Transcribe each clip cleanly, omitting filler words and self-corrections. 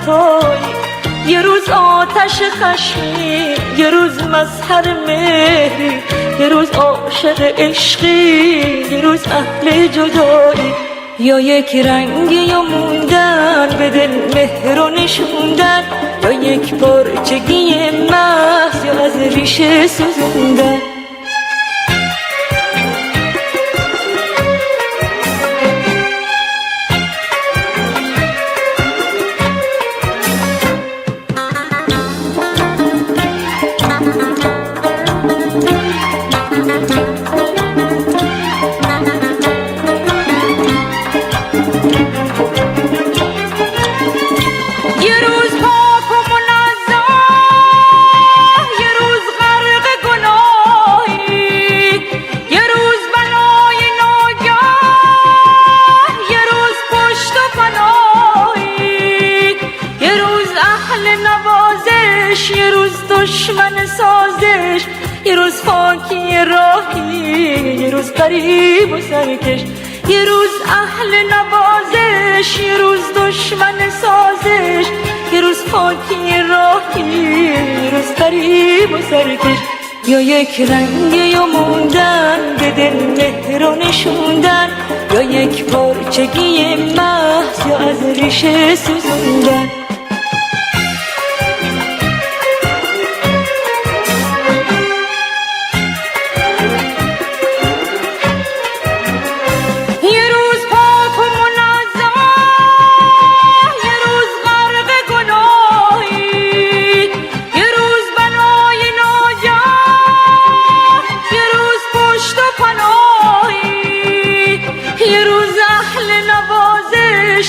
توی، یه روز آتش خشمی، یه روز مظهر مهری، یه روز عاشق عشقی، یه روز اهل جدایی. یا یک رنگی یا موندن به دل مهر و نشوندن، یا یک پارچگی محض یا از ریشه سوزوندن. یه روز دشمن سازش، یه روز خاکی راهی، یه روز غریب و سرکش. یه روز اهل نوازش، یه روز دشمن سازش، یه روز خاکی راهی، یه روز غریب و سرکش. یا یک رنگ یا موندن به دل مهر و نشوندن، یا یک پارچگی محض یا از ریشه سوزوندن.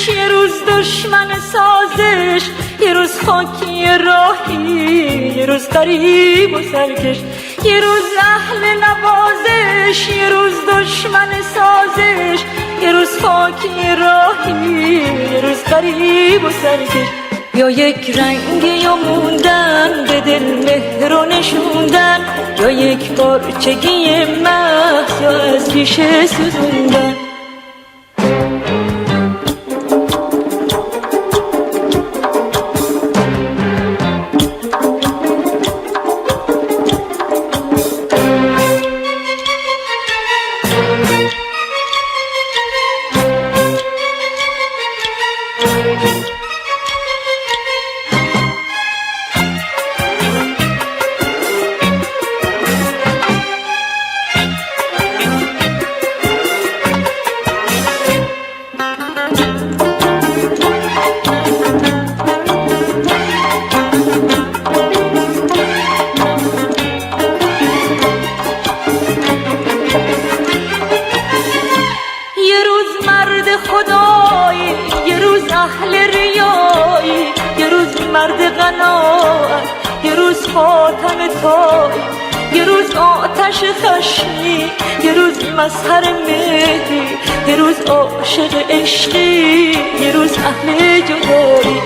یه روز دشمن سازش، یه روز خاکی راهی، یه روز غریب و سرکش. یه روز اهل نوازش، یه روز دشمن سازش، یه روز خاکی راهی، یه روز غریب و سرکش. یا یک رنگ یا موندن به دل مهر و نشوندن، یا یک پارچگی محض یا از ریشه سوزوندن. خدایی، یه روز اهل ریایی، یه روز مرد قناعت، یه روز خاتم تایی، یه روز آتش خشمی، یه روز مظهر مهری، یه روز عاشق عشقی، یه روز اهل جدایی.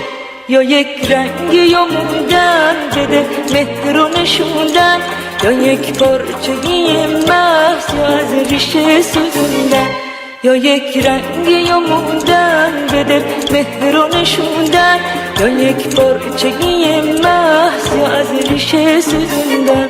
یا یک رنگ یا موندن به دل مهر و نشوندن، یا یک پارچگی محض یا از ریشه سوزوندن. یا یک رنگ یا موندن به دل مهر و نشوندن، یا یک پارچگی محض یا از ریشه سوزوندن.